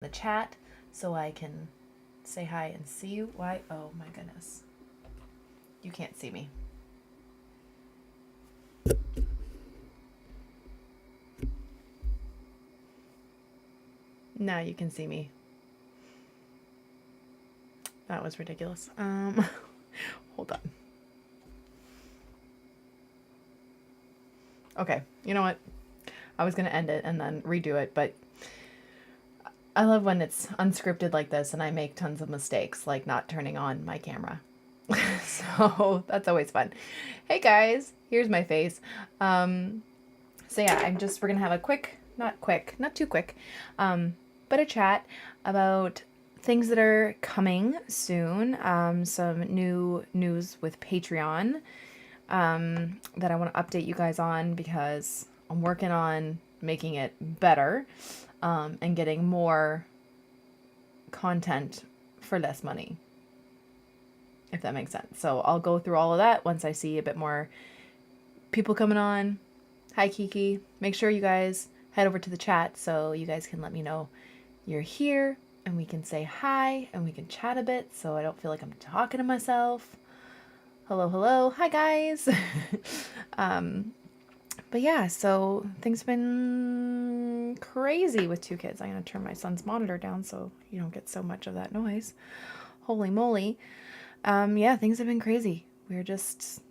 the chat so I can say hi and see you. Why? Oh my goodness. You can't see me. Now you can see me. That was ridiculous. Hold on. Okay, you know what? I was gonna end it and then redo it, but I love when it's unscripted like this and I make tons of mistakes, like not turning on my camera. So that's always fun. Hey guys, here's my face. So yeah, we're gonna have a not too quick, but a chat about things that are coming soon. Some new news with Patreon that I want to update you guys on because I'm working on making it better and getting more content for less money, if that makes sense. So I'll go through all of that once I see a bit more people coming on. Hi Kiki. Make sure you guys head over to the chat so you guys can let me know you're here and we can say hi and we can chat a bit so I don't feel like I'm talking to myself. Hello, hello. Hi guys. But yeah, so things have been crazy with 2 kids. I'm going to turn my son's monitor down so you don't get so much of that noise. Holy moly. Yeah, things have been crazy. We're just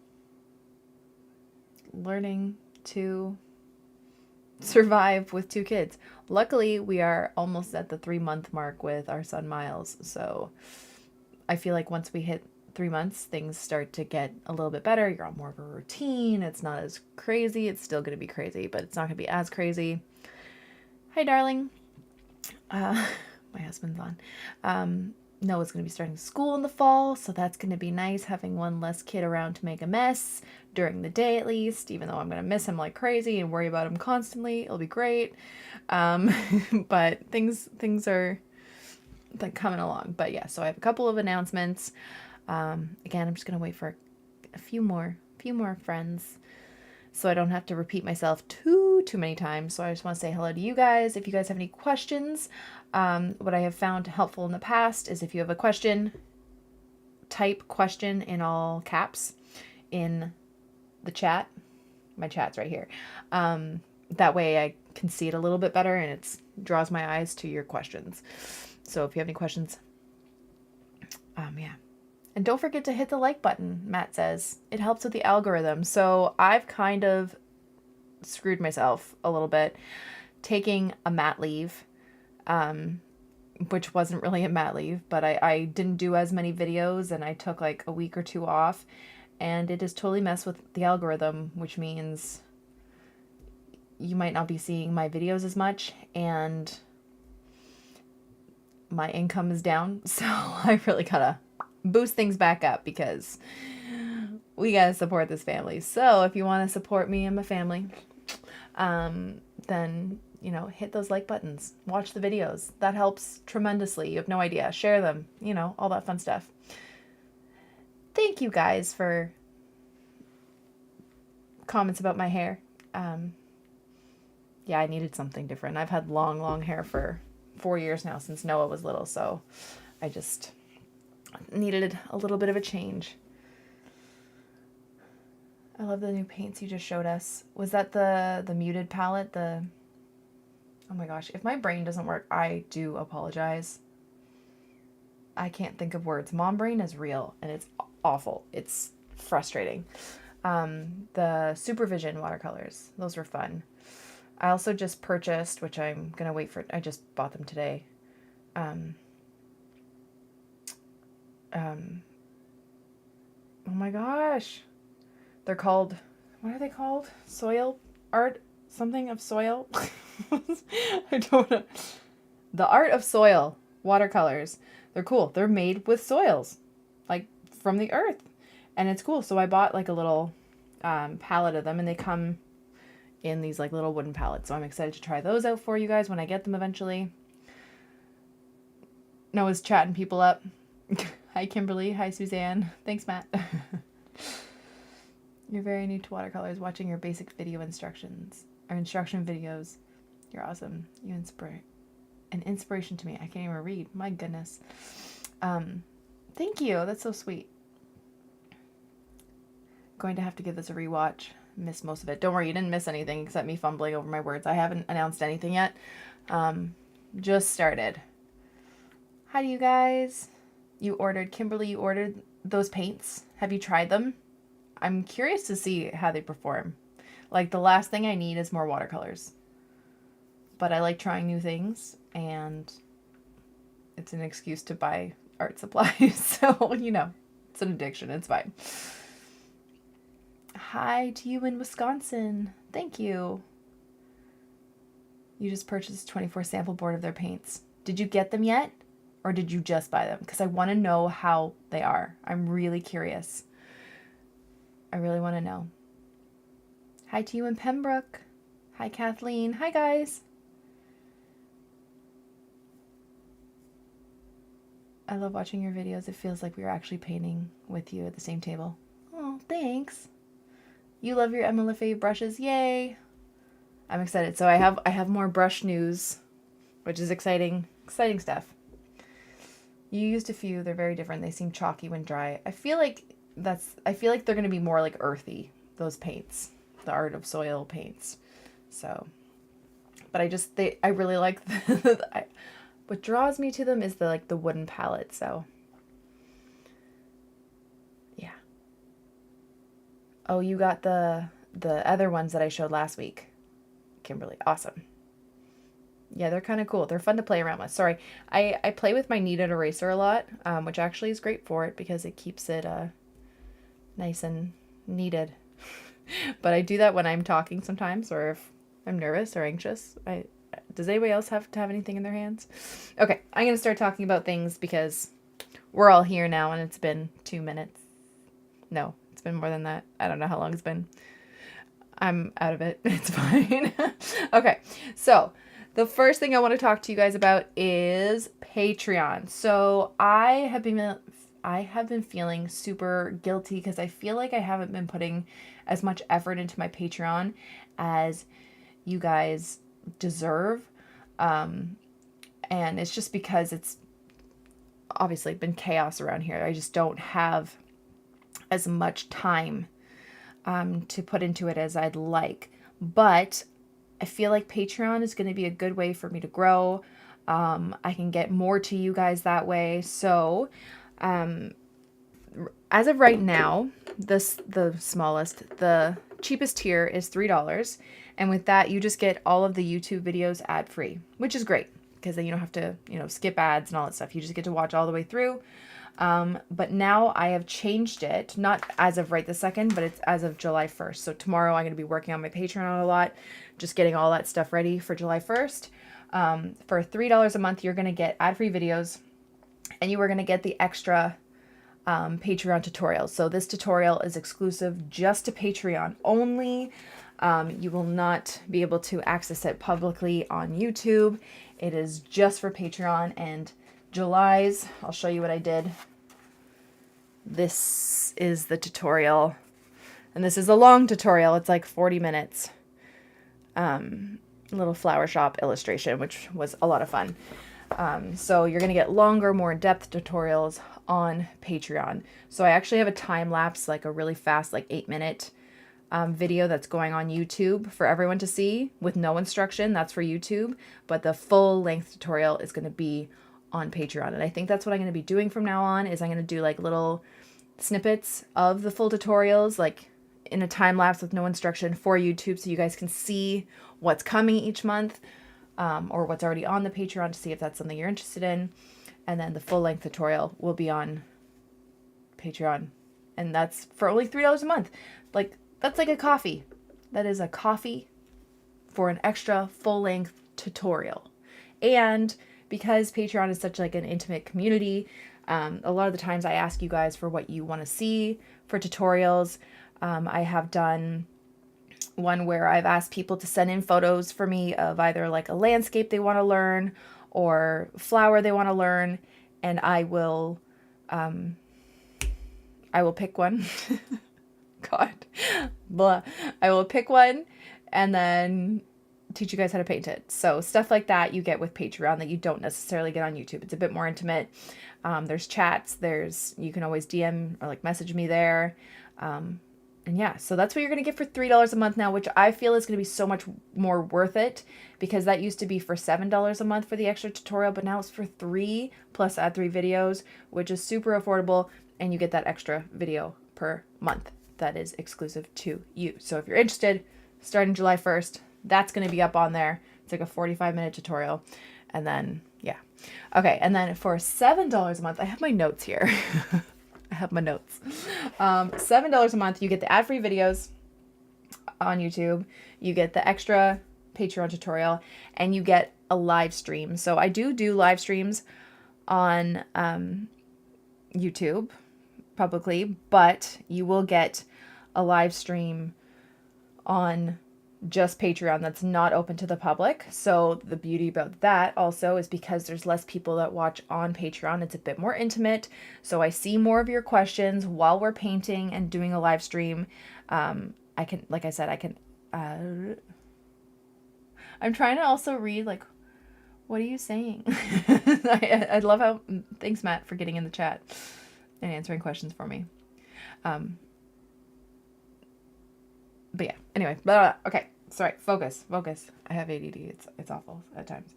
learning to survive with 2 kids. Luckily, we are almost at the 3-month mark with our son Miles. So I feel like once we hit 3 months, things start to get a little bit better. You're on more of a routine. It's not as crazy. It's still going to be crazy, but it's not going to be as crazy. Hi, darling. My husband's on. Noah's going to be starting school in the fall, so that's going to be nice, having one less kid around to make a mess during the day at least, even though I'm going to miss him like crazy and worry about him constantly. It'll be great. But things are like coming along. But yeah, so I have a couple of announcements. Again, I'm just going to wait for a few more friends so I don't have to repeat myself too many times. So I just want to say hello to you guys. If you guys have any questions, what I have found helpful in the past is if you have a question, type question in all caps in the chat. My chat's right here. That way I can see it a little bit better and it draws my eyes to your questions. So if you have any questions, yeah. And don't forget to hit the like button, Matt says. It helps with the algorithm. So I've kind of screwed myself a little bit taking a mat leave, which wasn't really a mat leave, but I didn't do as many videos and I took like a week or 2 off and it has totally messed with the algorithm, which means you might not be seeing my videos as much and my income is down. So I really gotta boost things back up because we gotta support this family. So if you want to support me and my family, then hit those like buttons, watch the videos. That helps tremendously. You have no idea. Share them, all that fun stuff. Thank you guys for comments about my hair. Yeah, I needed something different. I've had long hair for 4 years now since Noah was little, so I just needed a little bit of a change. I love the new paints you just showed us. Was that the muted palette? Oh my gosh, if my brain doesn't work, I do apologize. I can't think of words. Mom brain is real and it's awful. It's frustrating. The Supervision watercolors, those were fun. I also just purchased, which I'm gonna wait for, I just bought them today. Oh my gosh. They're called, what are they called? Soil art, something of soil. I don't know. The Art of Soil watercolors. They're cool. They're made with soils, like from the earth. And it's cool. So I bought like a little palette of them and they come in these like little wooden pallets. So I'm excited to try those out for you guys when I get them eventually. Noah's chatting people up. Hi, Kimberly. Hi, Suzanne. Thanks, Matt. You're very new to watercolors, watching your basic video instruction videos. You're awesome. You inspire. An inspiration to me. I can't even read. My goodness. Thank you. That's so sweet. Going to have to give this a rewatch. Missed most of it. Don't worry, you didn't miss anything except me fumbling over my words. I haven't announced anything yet. Just started. Hi to you guys. Kimberly, you ordered those paints. Have you tried them? I'm curious to see how they perform. Like, the last thing I need is more watercolors. But I like trying new things, and it's an excuse to buy art supplies. So, it's an addiction. It's fine. Hi to you in Wisconsin. Thank you. You just purchased 24 sample board of their paints. Did you get them yet? Or did you just buy them? Because I want to know how they are. I'm really curious. I really want to know. Hi to you in Pembroke. Hi, Kathleen. Hi, guys. I love watching your videos. It feels like we are actually painting with you at the same table. Oh, thanks. You love your Emma Lefebvre brushes. Yay. I'm excited. So I have more brush news, which is exciting. Exciting stuff. You used a few. They're very different. They seem chalky when dry. I feel like they're going to be more like earthy, those paints, the Art of Soil paints. So, but I really like what draws me to them is the wooden palette. So, yeah. Oh, you got the other ones that I showed last week, Kimberly. Awesome. Yeah, they're kind of cool. They're fun to play around with. Sorry, I play with my kneaded eraser a lot, which actually is great for it because it keeps it nice and kneaded. But I do that when I'm talking sometimes, or if I'm nervous or anxious. Does anybody else have to have anything in their hands? Okay, I'm going to start talking about things because we're all here now and it's been 2 minutes. No, it's been more than that. I don't know how long it's been. I'm out of it. It's fine. Okay, so the first thing I want to talk to you guys about is Patreon. So I have been feeling super guilty because I feel like I haven't been putting as much effort into my Patreon as you guys deserve. And it's just because it's obviously been chaos around here. I just don't have as much time to put into it as I'd like. But I feel like Patreon is going to be a good way for me to grow. I can get more to you guys that way. So, as of right now, the cheapest tier is $3. And with that, you just get all of the YouTube videos ad-free, which is great because then you don't have to, skip ads and all that stuff. You just get to watch all the way through. But now I have changed it, not as of right this second, but it's as of July 1st. So tomorrow I'm going to be working on my Patreon a lot, just getting all that stuff ready for July 1st. For $3 a month, you're going to get ad-free videos and you are going to get the extra Patreon tutorials. So this tutorial is exclusive just to Patreon only. You will not be able to access it publicly on YouTube. It is just for Patreon. And July's, I'll show you what I did. This is the tutorial. And this is a long tutorial. It's like 40 minutes. Little flower shop illustration, which was a lot of fun. So you're going to get longer, more in-depth tutorials on Patreon. So I actually have a time lapse, like a really fast, like 8-minute video that's going on YouTube for everyone to see with no instruction. That's for YouTube. But the full length tutorial is going to be on Patreon. And I think that's what I'm going to be doing from now on is I'm going to do like little snippets of the full tutorials, like in a time lapse with no instruction for YouTube so you guys can see what's coming each month or what's already on the Patreon to see if that's something you're interested in. And then the full length tutorial will be on Patreon. And that's for only $3 a month. Like, that's like a coffee. That is a coffee for an extra full length tutorial. And because Patreon is such like an intimate community, a lot of the times I ask you guys for what you want to see for tutorials. I have done one where I've asked people to send in photos for me of either like a landscape they want to learn or flower they want to learn, and I will pick one. God, blah. I will pick one, and then teach you guys how to paint it. So stuff like that you get with Patreon that you don't necessarily get on YouTube. It's a bit more intimate. There's chats. You can always DM or like message me there. And yeah, so that's what you're going to get for $3 a month now, which I feel is going to be so much more worth it, because that used to be for $7 a month for the extra tutorial, but now it's for $3 plus add 3 videos, which is super affordable, and you get that extra video per month that is exclusive to you. So if you're interested, starting July 1st, that's going to be up on there. It's like a 45-minute tutorial. And then, yeah. Okay, and then for $7 a month, I have my notes here. I have my notes. $7 a month, you get the ad-free videos on YouTube. You get the extra Patreon tutorial, and you get a live stream. So I do live streams on YouTube publicly, but you will get a live stream on just Patreon that's not open to the public. So the beauty about that also is because there's less people that watch on Patreon, it's a bit more intimate. So I see more of your questions while we're painting and doing a live stream. I can, like I said, I'm trying to also read, like, what are you saying? I love how, thanks Matt for getting in the chat and answering questions for me. But yeah, anyway, okay, sorry, focus. I have ADD, it's awful at times.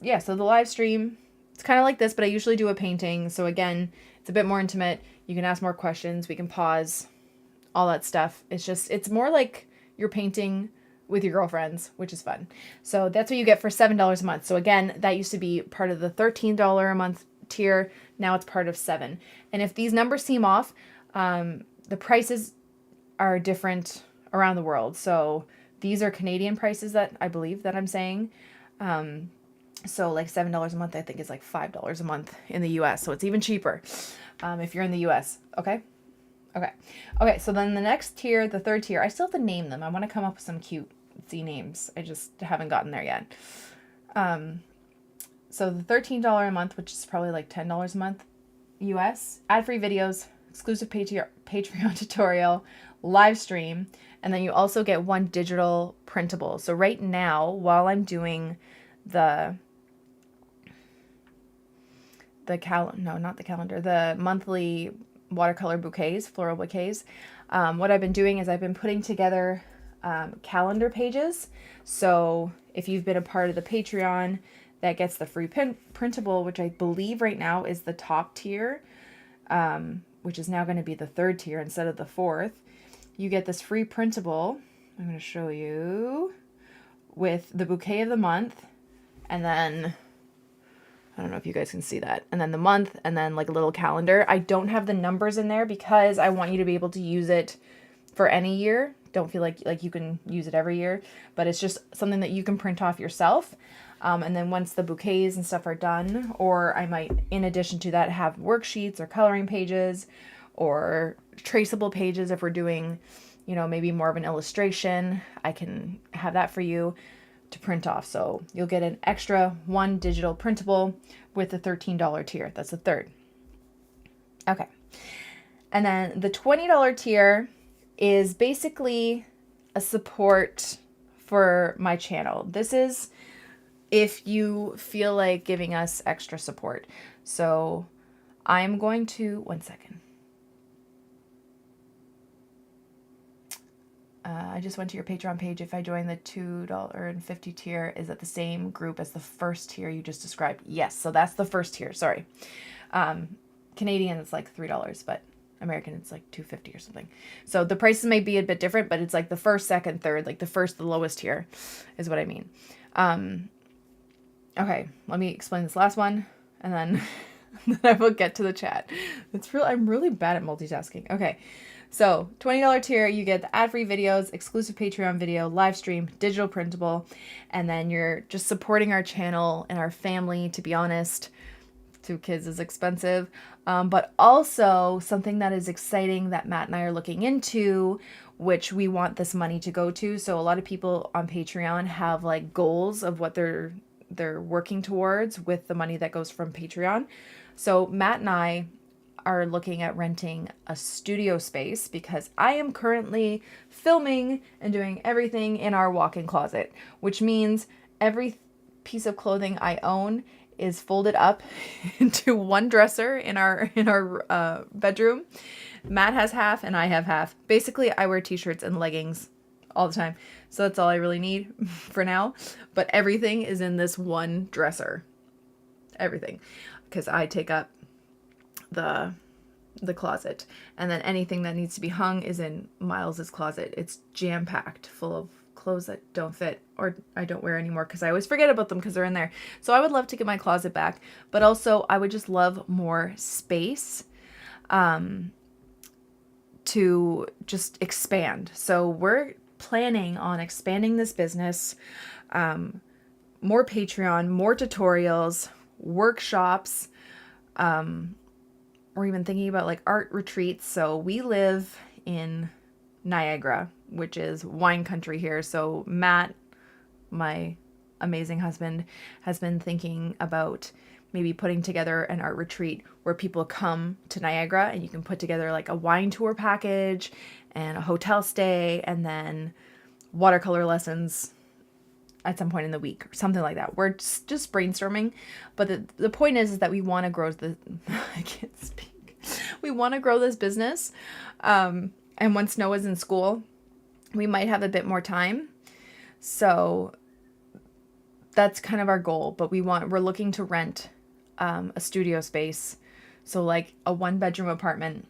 Yeah, so the live stream, it's kind of like this, but I usually do a painting. So again, it's a bit more intimate. You can ask more questions, we can pause, all that stuff. It's more like you're painting with your girlfriends, which is fun. So that's what you get for $7 a month. So again, that used to be part of the $13 a month tier. Now it's part of $7. And if these numbers seem off, the prices are different around the world. So these are Canadian prices that I believe that I'm saying. So like $7 a month, I think is like $5 a month in the US. So it's even cheaper if you're in the US. Okay. So then the next tier, the third tier, I still have to name them. I want to come up with some cutesy names. I just haven't gotten there yet. So the $13 a month, which is probably like $10 a month US, ad-free videos, exclusive Patreon tutorial, live stream, and then you also get one digital printable. So right now, while I'm doing the monthly watercolor bouquets, floral bouquets, what I've been doing is I've been putting together calendar pages. So if you've been a part of the Patreon, that gets the free printable, which I believe right now is the top tier, which is now going to be the third tier instead of the fourth. You get this free printable, I'm going to show you, with the bouquet of the month, and then, I don't know if you guys can see that, and then the month, and then like a little calendar. I don't have the numbers in there because I want you to be able to use it for any year. Don't feel like you can use it every year, but it's just something that you can print off yourself. And then once the bouquets and stuff are done, or I might, in addition to that, have worksheets or coloring pages or traceable pages if we're doing, maybe more of an illustration, I can have that for you to print off. So you'll get an extra one digital printable with the $13 tier. That's the third. Okay. And then the $20 tier is basically a support for my channel. This is if you feel like giving us extra support. So I'm going to, one second. I just went to your Patreon page. If I join the $2.50 tier, is that the same group as the first tier you just described? Yes, so that's the first tier, sorry. Canadian is like $3, but American it's like $2.50 or something. So the prices may be a bit different, but it's like the first, second, third, like the lowest tier is what I mean. Okay, let me explain this last one, and then, then I will get to the chat. I'm really bad at multitasking. Okay, so $20 tier, you get the ad-free videos, exclusive Patreon video, live stream, digital printable, and then you're just supporting our channel and our family. To be honest, 2 kids is expensive, but also something that is exciting that Matt and I are looking into, which we want this money to go to. So a lot of people on Patreon have like goals of what they're working towards with the money that goes from Patreon. So Matt and I are looking at renting a studio space because I am currently filming and doing everything in our walk-in closet, which means every piece of clothing I own is folded up into one dresser in our bedroom. Matt has half and I have half. Basically, I wear t-shirts and leggings all the time. So that's all I really need for now. But everything is in this one dresser. Everything. Because I take up the closet. And then anything that needs to be hung is in Miles's closet. It's jam-packed full of clothes that don't fit or I don't wear anymore because I always forget about them because they're in there. So I would love to get my closet back. But also I would just love more space to just expand. So we're planning on expanding this business, more Patreon, more tutorials, workshops. We're even thinking about like art retreats. So we live in Niagara, which is wine country here. So Matt, my amazing husband, has been thinking about maybe putting together an art retreat where people come to Niagara and you can put together like a wine tour package and a hotel stay and then watercolor lessons at some point in the week or something like that. We're just brainstorming. But the point is that we want to grow I can't speak. We want to grow this business. And once Noah's in school, we might have a bit more time. So that's kind of our goal. But we're looking to rent a studio space. So like a 1-bedroom apartment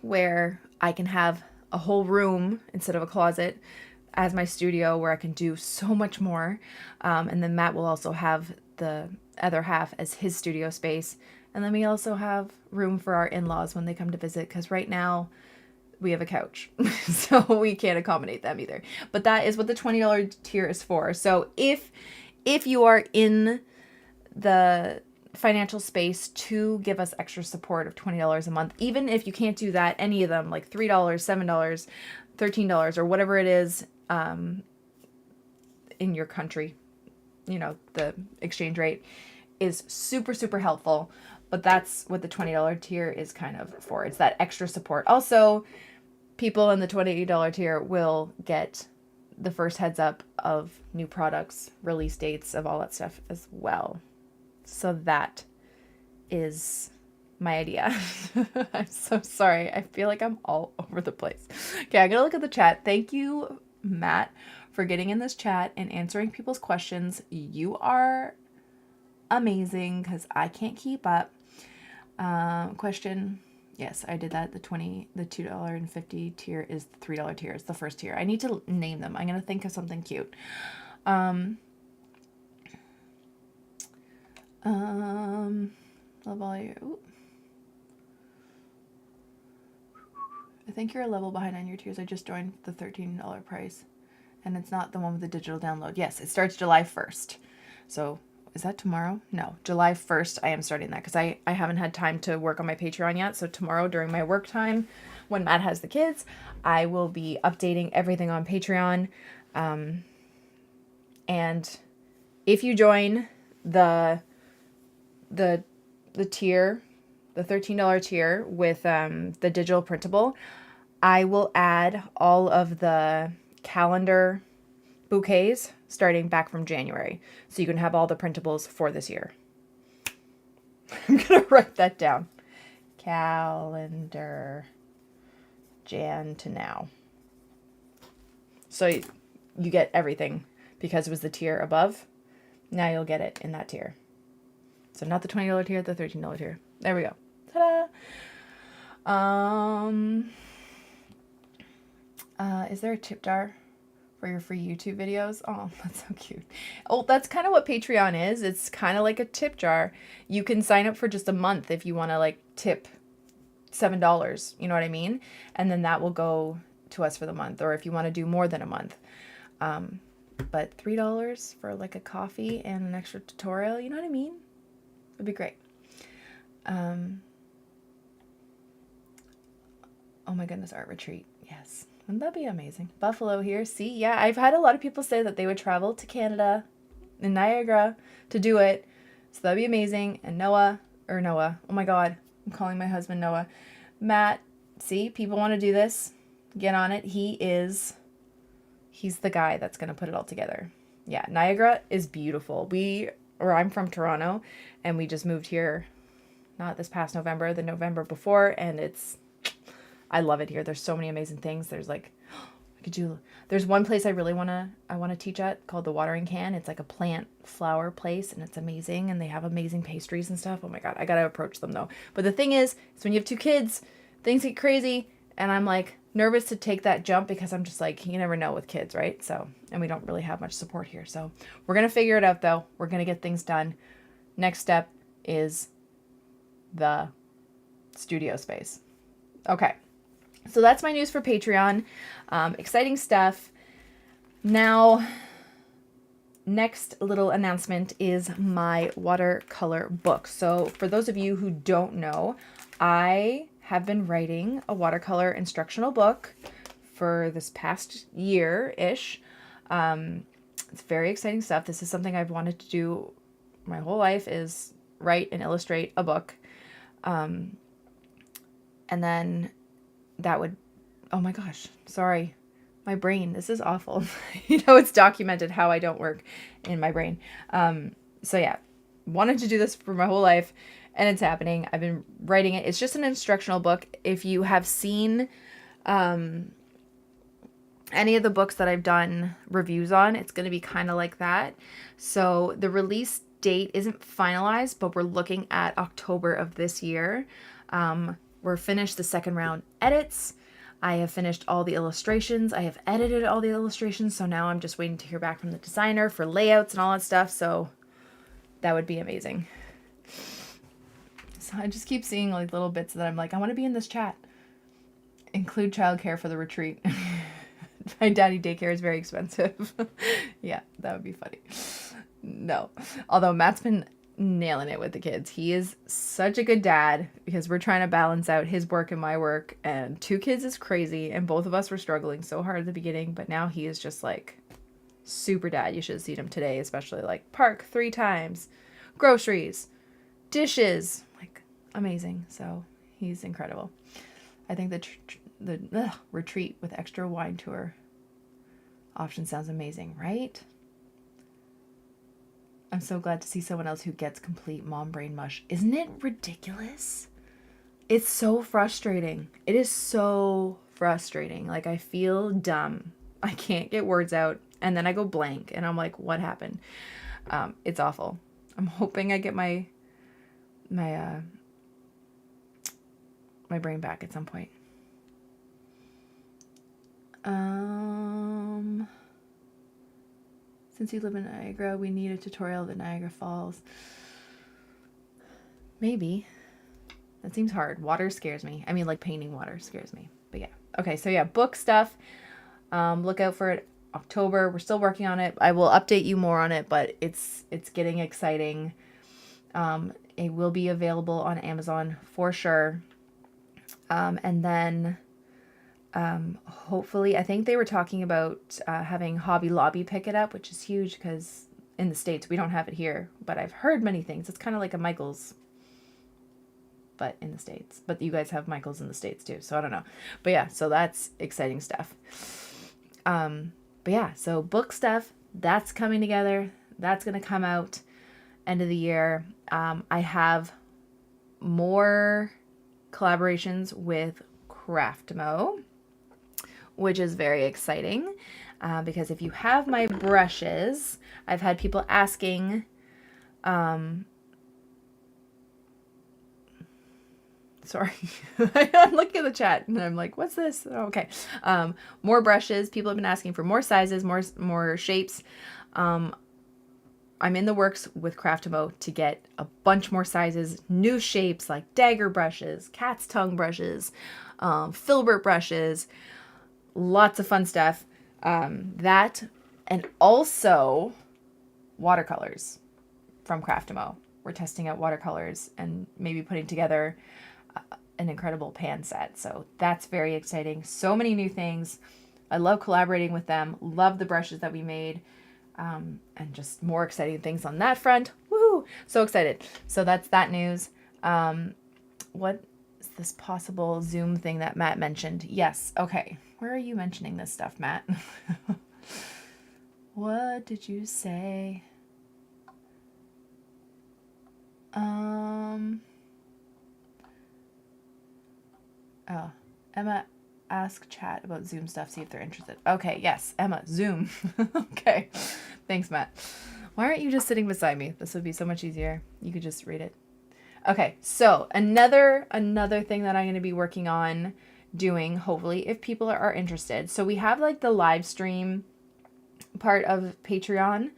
where I can have a whole room instead of a closet as my studio where I can do so much more. And then Matt will also have the other half as his studio space. And then we also have room for our in-laws when they come to visit because right now we have a couch. So we can't accommodate them either. But that is what the $20 tier is for. So if you are in the financial space to give us extra support of $20 a month, even if you can't do that, any of them like $3, $7, $13 or whatever it is in your country, the exchange rate is super, super helpful. But that's what the $20 tier is kind of for. It's that extra support. Also, people in the $20 tier will get the first heads up of new products, release dates of all that stuff as well. So that is my idea. I'm so sorry. I feel like I'm all over the place. Okay, I gotta look at the chat. Thank you, Matt, for getting in this chat and answering people's questions. You are amazing because I can't keep up. Question. Yes, I did that. The $2.50 tier is the $3 tier. It's the first tier. I need to name them. I'm going to think of something cute. Love all your, ooh. I think you're a level behind on your tiers. I just joined the $13 price. And it's not the one with the digital download. Yes, it starts July 1st. So is that tomorrow? No, July 1st I am starting that because I haven't had time to work on my Patreon yet. So tomorrow during my work time, when Matt has the kids, I will be updating everything on Patreon. And if you join the tier, the $13 tier with the digital printable, I will add all of the calendar bouquets starting back from January. So you can have all the printables for this year. I'm going to write that down. Calendar Jan to now. So you get everything because it was the tier above. Now you'll get it in that tier. So not the $20 tier, the $13 tier. There we go. Ta-da! Is there a tip jar for your free YouTube videos? Oh, that's so cute. Oh, that's kind of what Patreon is. It's kind of like a tip jar. You can sign up for just a month if you want to like tip $7. You know what I mean? And then that will go to us for the month. Or if you want to do more than a month. But $3 for like a coffee and an extra tutorial, you know what I mean? It'd be great. Oh my goodness, art retreat. Yes. Wouldn't that be amazing? Buffalo here. See, yeah, I've had a lot of people say that they would travel to Canada in Niagara to do it. So that'd be amazing. And Noah, oh my God, I'm calling my husband Noah. Matt, see, people want to do this. Get on it. He's the guy that's going to put it all together. Yeah, Niagara is beautiful. I'm from Toronto, and we just moved here, not this past November, the November before, and I love it here. There's so many amazing things. There's like, there's one place I want to teach at called the Watering Can. It's like a plant flower place, and it's amazing, and they have amazing pastries and stuff. Oh my God, I got to approach them though. But the thing is when you have 2 kids, things get crazy, and I'm like nervous to take that jump because I'm just like, you never know with kids, right? So, and we don't really have much support here. So we're going to figure it out though. We're going to get things done. Next step is the studio space. Okay. So that's my news for Patreon. Exciting stuff. Now, next little announcement is my watercolor book. So for those of you who don't know, I have been writing a watercolor instructional book for this past year-ish. It's very exciting stuff. This is something I've wanted to do my whole life, is write and illustrate a book. And then that would, oh my gosh, sorry, my brain, this is awful. It's documented how I don't work in my brain. So yeah, wanted to do this for my whole life, and it's happening. I've been writing it. It's just an instructional book. If you have seen any of the books that I've done reviews on, it's going to be kind of like that. So the release date isn't finalized, but we're looking at October of this year. We're finished the second round edits. I have finished all the illustrations. I have edited all the illustrations. So now I'm just waiting to hear back from the designer for layouts and all that stuff. So that would be amazing. So I just keep seeing like little bits that I'm like, I want to be in this chat. Include childcare for the retreat. My daddy daycare is very expensive. Yeah, that would be funny. No. Although Matt's been nailing it with the kids. He is such a good dad because we're trying to balance out his work and my work, and 2 kids is crazy, and both of us were struggling so hard at the beginning, but now he is just like super dad. You should have seen him today, especially like park 3 times, groceries, dishes, like amazing. So he's incredible. I think the retreat with extra wine tour option sounds amazing, right? I'm so glad to see someone else who gets complete mom brain mush. Isn't it ridiculous? It's so frustrating. It is so frustrating. Like, I feel dumb. I can't get words out, and then I go blank, and I'm like, what happened? It's awful. I'm hoping I get my brain back at some point. Since you live in Niagara, we need a tutorial of the Niagara Falls. Maybe. That seems hard. Water scares me. I mean, like painting water scares me. But yeah. Okay, so yeah, book stuff. Look out for it October. We're still working on it. I will update you more on it, but it's getting exciting. It will be available on Amazon for sure. And then hopefully, I think they were talking about having Hobby Lobby pick it up, which is huge because in the States, we don't have it here. But I've heard many things. It's kind of like a Michael's, but in the States. But you guys have Michael's in the States too, so I don't know. But yeah, so that's exciting stuff. But yeah, so book stuff, that's coming together. That's going to come out end of the year. I have more collaborations with Craftmo, which is very exciting because if you have my brushes, I've had people asking, sorry, I'm looking at the chat and I'm like, what's this? Oh, okay. More brushes. People have been asking for more sizes, more shapes. I'm in the works with Craftmo to get a bunch more sizes, new shapes like dagger brushes, cat's tongue brushes, filbert brushes, lots of fun stuff. That, and also watercolors from Craftmo. We're testing out watercolors and maybe putting together an incredible pan set. So that's very exciting. So many new things. I love collaborating with them. Love the brushes that we made. And just more exciting things on that front. Woo! So excited. So that's that news. what is this possible Zoom thing that Matt mentioned? Yes. Okay. Where are you mentioning this stuff, Matt? What did you say? Oh, Emma, ask chat about Zoom stuff, see if they're interested. Okay, yes, Emma, Zoom. Okay, thanks, Matt. Why aren't you just sitting beside me? This would be so much easier. You could just read it. Okay, so another thing that I'm going to be working on doing, hopefully, if people are interested. So we have like the live stream part of Patreon,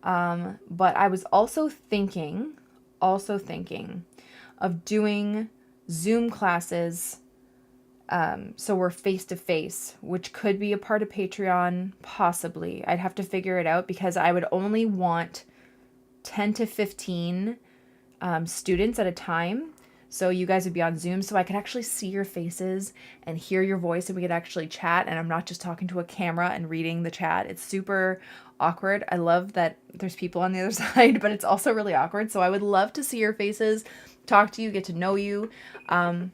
but I was also thinking of doing Zoom classes. So we're face to face, which could be a part of Patreon, possibly. I'd have to figure it out because I would only want 10 to 15 students at a time. So you guys would be on Zoom, so I could actually see your faces and hear your voice, and we could actually chat, and I'm not just talking to a camera and reading the chat. It's super awkward. I love that there's people on the other side, but it's also really awkward. So I would love to see your faces, talk to you, get to know you. Don't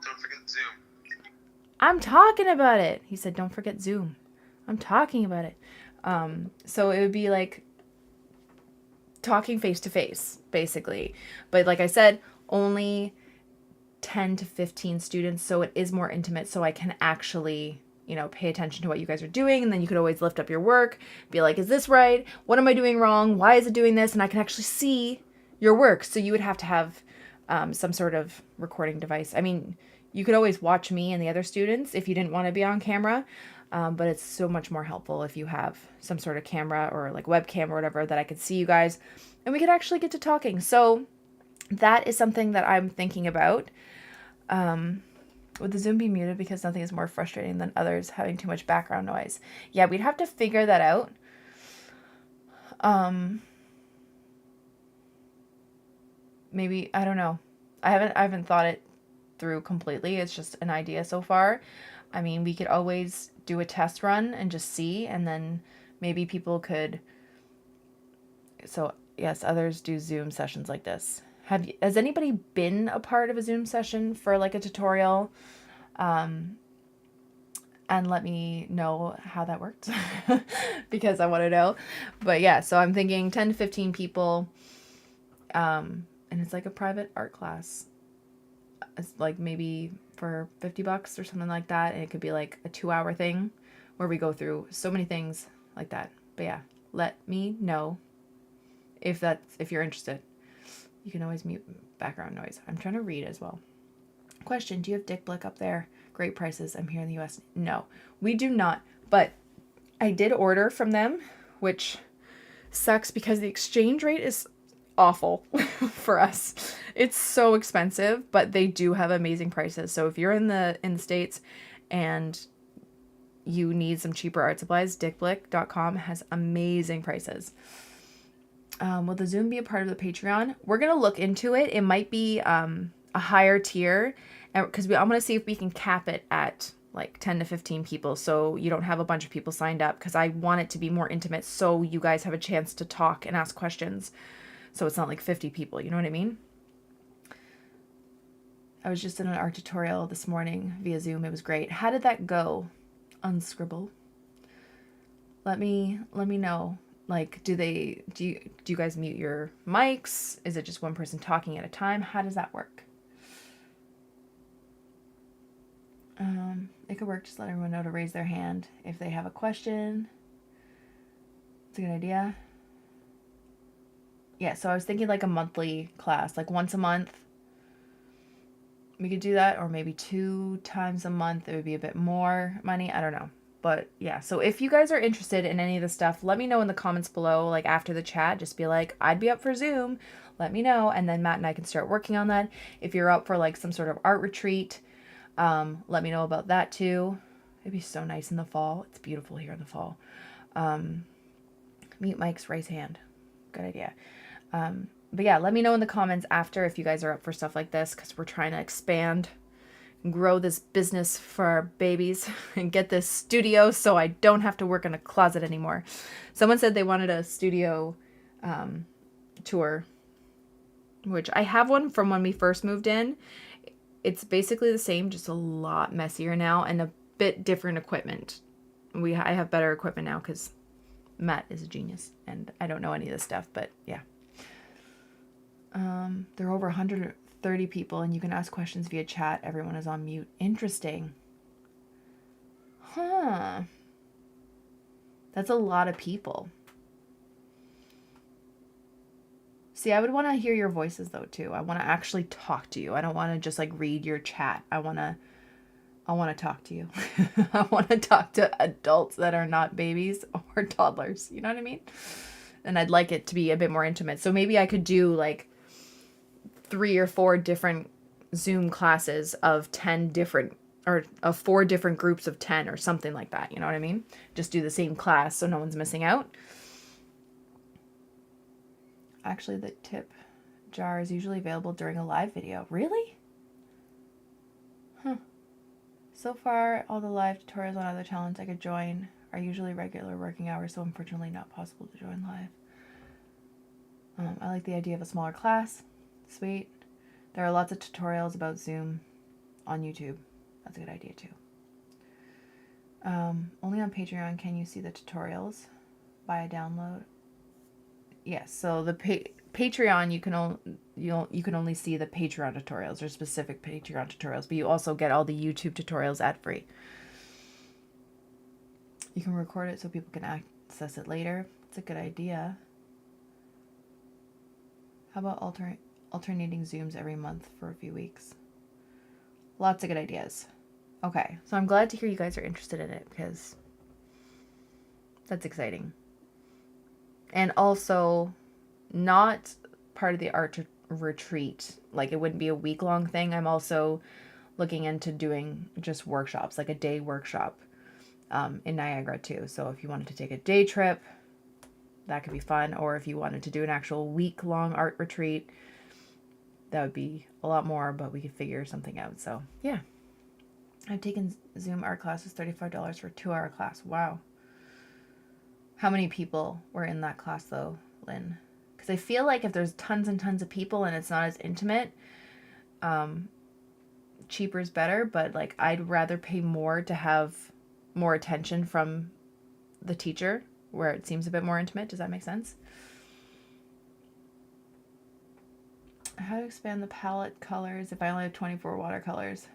forget Zoom. I'm talking about it. He said, don't forget Zoom. I'm talking about it. So it would be like talking face to face, basically. But like I said, only 10 to 15 students, so it is more intimate, so I can actually, pay attention to what you guys are doing, and then you could always lift up your work, be like, is this right? What am I doing wrong? Why is it doing this? And I can actually see your work. So you would have to have some sort of recording device. I mean, you could always watch me and the other students if you didn't want to be on camera, but it's so much more helpful if you have some sort of camera or like webcam or whatever that I could see you guys and we could actually get to talking. So that is something that I'm thinking about. Would the Zoom be muted because nothing is more frustrating than others having too much background noise? Yeah, we'd have to figure that out. Maybe, I don't know. I haven't thought it through completely. It's just an idea so far. I mean, we could always do a test run and just see, and then maybe people could. So yes, others do Zoom sessions like this. Has anybody been a part of a Zoom session for like a tutorial? And let me know how that worked because I want to know. But yeah, so I'm thinking 10 to 15 people, and it's like a private art class. It's like maybe for $50 or something like that, and it could be like a 2-hour thing where we go through so many things like that. But yeah, let me know if you're interested. You can always mute background noise. I'm trying to read as well. Question, do you have Dick Blick up there? Great prices. I'm here in the US. No, we do not. But I did order from them, which sucks because the exchange rate is awful for us. It's so expensive, but they do have amazing prices. So if you're in the States and you need some cheaper art supplies, dickblick.com has amazing prices. Will the Zoom be a part of the Patreon? We're going to look into it. It might be a higher tier because I'm going to see if we can cap it at like 10 to 15 people so you don't have a bunch of people signed up because I want it to be more intimate so you guys have a chance to talk and ask questions. So it's not like 50 people, you know what I mean? I was just in an art tutorial this morning via Zoom. It was great. How did that go? Unscribble. Let me know. Like, do you guys mute your mics? Is it just one person talking at a time? How does that work? It could work. Just let everyone know to raise their hand if they have a question. It's a good idea. Yeah, so I was thinking like a monthly class, like once a month. We could do that, or maybe 2 times a month. It would be a bit more money. I don't know. But yeah, so if you guys are interested in any of this stuff, let me know in the comments below, like after the chat. Just be like, I'd be up for Zoom. Let me know. And then Matt and I can start working on that. If you're up for like some sort of art retreat, let me know about that too. It'd be so nice in the fall. It's beautiful here in the fall. Mute mics, raise hand. Good idea. But yeah, let me know in the comments after if you guys are up for stuff like this, because we're trying to expand and grow this business for our babies and get this studio so I don't have to work in a closet anymore. Someone said they wanted a studio tour, which I have one from when we first moved in. It's basically the same, just a lot messier now and a bit different equipment. I have better equipment now because Matt is a genius and I don't know any of this stuff, but yeah. There are over 130 people and you can ask questions via chat. Everyone is on mute. Interesting. Huh. That's a lot of people. See, I would want to hear your voices though too. I want to actually talk to you. I don't want to just like read your chat. I want to talk to you. I want to talk to adults that are not babies or toddlers. You know what I mean? And I'd like it to be a bit more intimate. So maybe I could do like 3 or 4 different Zoom classes of 10 different, or of 4 different groups of 10 or something like that. You know what I mean? Just do the same class so no one's missing out. Actually, the tip jar is usually available during a live video. Really? Huh. So far, all the live tutorials on other talents I could join are usually regular working hours, so unfortunately not possible to join live. I like the idea of a smaller class. Sweet. There are lots of tutorials about Zoom on YouTube. That's a good idea too. Only on Patreon can you see the tutorials via download. Yes, so the Patreon you can only see the Patreon tutorials or specific Patreon tutorials, but you also get all the YouTube tutorials ad free. You can record it so people can access it later. It's a good idea. How about alternating Zooms every month for a few weeks? Lots of good ideas. Okay, so I'm glad to hear you guys are interested in it because that's exciting. And also not part of the art retreat. Like it wouldn't be a week-long thing. I'm also looking into doing just workshops, like a day workshop in Niagara too. So if you wanted to take a day trip, that could be fun. Or if you wanted to do an actual week-long art retreat, that would be a lot more, but we could figure something out. So yeah, I've taken Zoom art classes, $35 for a 2-hour class. Wow. How many people were in that class though, Lynn? Because I feel like if there's tons and tons of people and it's not as intimate, cheaper is better. But like I'd rather pay more to have more attention from the teacher where it seems a bit more intimate. Does that make sense? How to expand the palette colors if I only have 24 watercolors?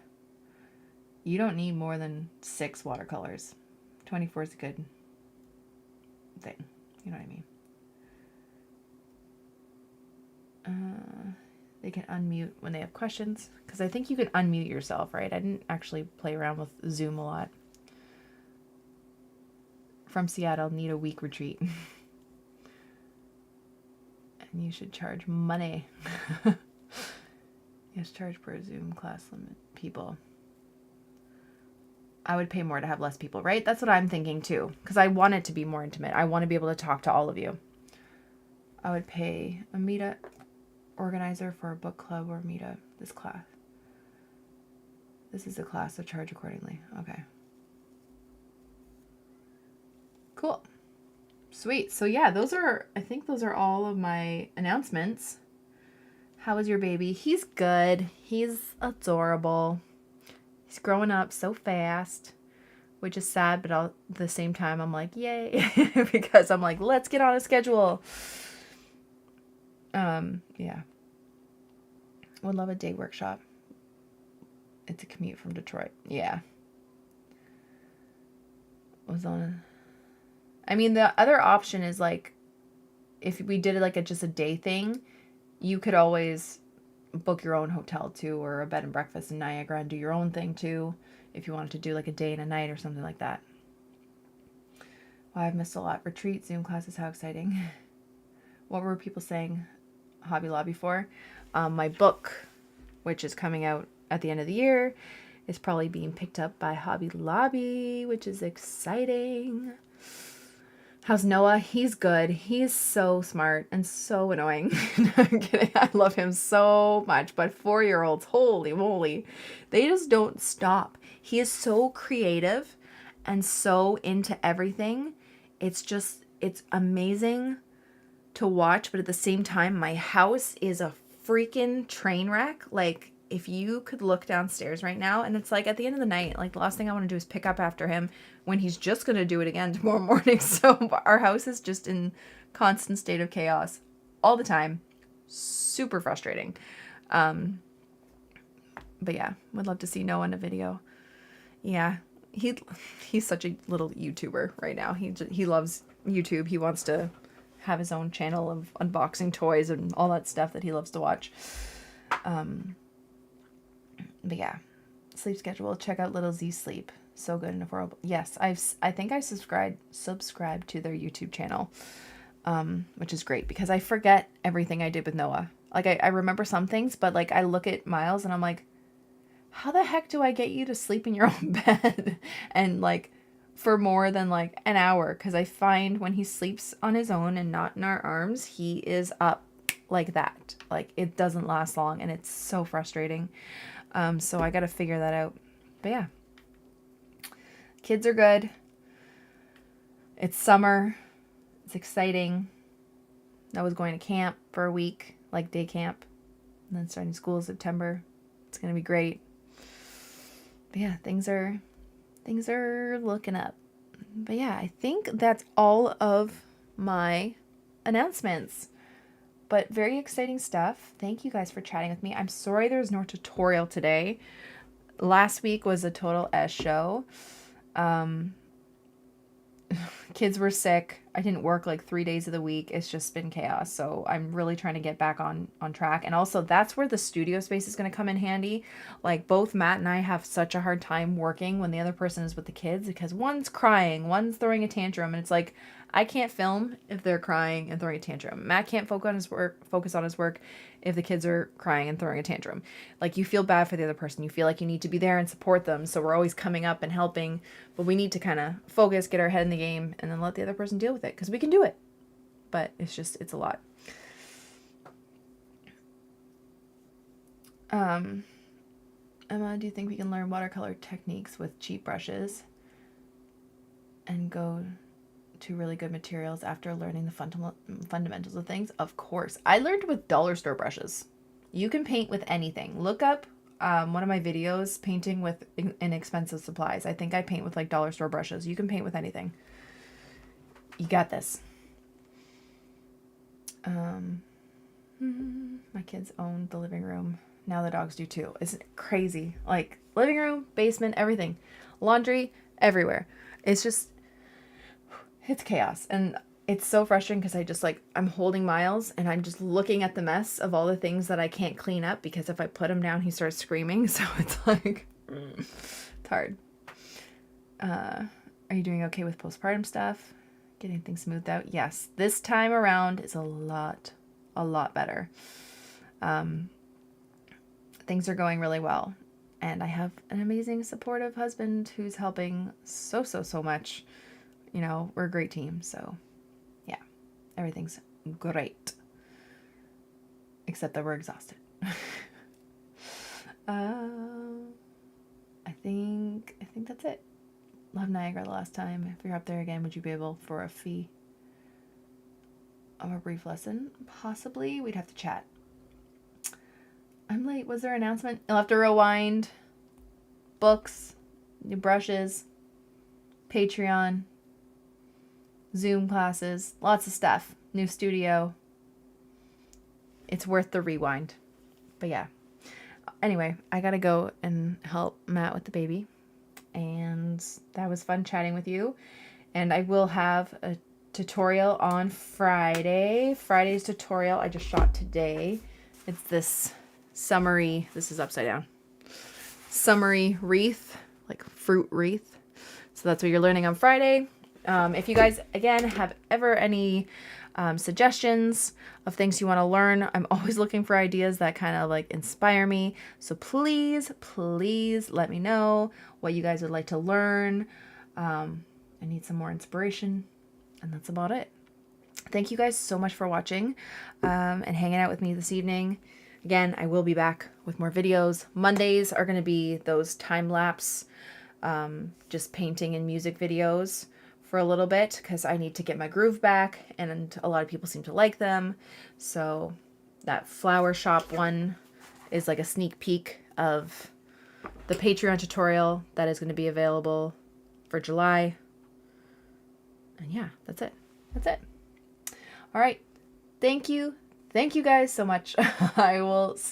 You don't need more than 6 watercolors. 24 is a good thing. You know what I mean? They can unmute when they have questions. Because I think you can unmute yourself, right? I didn't actually play around with Zoom a lot. From Seattle, need a week retreat. And you should charge money. Yes, charge per Zoom class limit people. I would pay more to have less people, right? That's what I'm thinking too. Because I want it to be more intimate. I want to be able to talk to all of you. I would pay a meetup organizer for a book club or meetup. This class. This is a class, so charge accordingly. Okay. Cool. Sweet. So yeah, I think those are all of my announcements. How is your baby? He's good. He's adorable. He's growing up so fast, which is sad, but at the same time, I'm like, yay, because I'm like, let's get on a schedule. Yeah. Would love a day workshop. It's a commute from Detroit. Yeah. I mean, the other option is like, if we did like just a day thing, you could always book your own hotel too, or a bed and breakfast in Niagara and do your own thing too, if you wanted to do like a day and a night or something like that. Wow, I've missed a lot. Retreat, Zoom classes, how exciting. What were people saying Hobby Lobby for? My book, which is coming out at the end of the year, is probably being picked up by Hobby Lobby, which is exciting. How's Noah? He's good. He's so smart and so annoying. No, I'm kidding. I love him so much. But 4-year-olds, holy moly, they just don't stop. He is so creative and so into everything. It's amazing to watch, but at the same time, my house is a freaking train wreck. Like, if you could look downstairs right now, and it's like at the end of the night, like the last thing I want to do is pick up after him when he's just going to do it again tomorrow morning. So our house is just in constant state of chaos all the time. Super frustrating. But yeah, would love to see Noah in a video. Yeah, he's such a little YouTuber right now. He loves YouTube. He wants to have his own channel of unboxing toys and all that stuff that he loves to watch. But yeah, sleep schedule. Check out Little Z Sleep. So good and affordable. Yes, I think I subscribed to their YouTube channel, which is great because I forget everything I did with Noah. Like I remember some things, but like I look at Miles and I'm like, how the heck do I get you to sleep in your own bed? And like for more than like an hour, because I find when he sleeps on his own and not in our arms, he is up like that. Like it doesn't last long and it's so frustrating. So I got to figure that out. But yeah, kids are good. It's summer. It's exciting. I was going to camp for a week, like day camp, and then starting school in September. It's going to be great. But yeah, things are looking up. But yeah, I think that's all of my announcements. But very exciting stuff. Thank you guys for chatting with me. I'm sorry there's no tutorial today. Last week was a total S show. Kids were sick. I didn't work like 3 days of the week. It's just been chaos. So I'm really trying to get back on track. And also that's where the studio space is going to come in handy. Like both Matt and I have such a hard time working when the other person is with the kids because one's crying, one's throwing a tantrum. And it's like, I can't film if they're crying and throwing a tantrum. Matt can't focus on his work if the kids are crying and throwing a tantrum. Like you feel bad for the other person. You feel like you need to be there and support them. So we're always coming up and helping, but we need to kind of focus, get our head in the game, and then let the other person deal with it because we can do it. But it's a lot. Emma, do you think we can learn watercolor techniques with cheap brushes and go to really good materials after learning the fundamentals of things? Of course. I learned with dollar store brushes. You can paint with anything. Look up one of my videos, painting with inexpensive supplies. I think I paint with like dollar store brushes. You can paint with anything. You got this. My kids own the living room. Now the dogs do too. It's crazy. Like living room, basement, everything. Laundry, everywhere. It's chaos. And it's so frustrating because I'm holding Miles and I'm just looking at the mess of all the things that I can't clean up because if I put him down, he starts screaming. So it's like, it's hard. Are you doing okay with postpartum stuff? Getting things smoothed out? Yes. This time around is a lot better. Things are going really well. And I have an amazing supportive husband who's helping so much. You know, we're a great team, so yeah, everything's great. Except that we're exhausted. I think that's it. Love Niagara the last time. If you're up there again, would you be able for a fee of a brief lesson? Possibly. We'd have to chat. I'm late. Was there an announcement? You'll have to rewind. Books, new brushes, Patreon, Zoom classes, lots of stuff. New studio. It's worth the rewind. But yeah. Anyway, I gotta go and help Matt with the baby. And that was fun chatting with you. And I will have a tutorial on Friday. Friday's tutorial I just shot today. It's this summery, this is upside down, summery wreath, like fruit wreath. So that's what you're learning on Friday. If you guys, again, have ever any suggestions of things you want to learn, I'm always looking for ideas that kind of like inspire me. So please let me know what you guys would like to learn. I need some more inspiration, and that's about it. Thank you guys so much for watching and hanging out with me this evening. Again, I will be back with more videos. Mondays are going to be those time-lapse, just painting and music videos for a little bit because I need to get my groove back, and a lot of people seem to like them. So that flower shop one is like a sneak peek of the Patreon tutorial that is going to be available for July. And yeah, that's it. That's it. All right. Thank you. Thank you guys so much. I will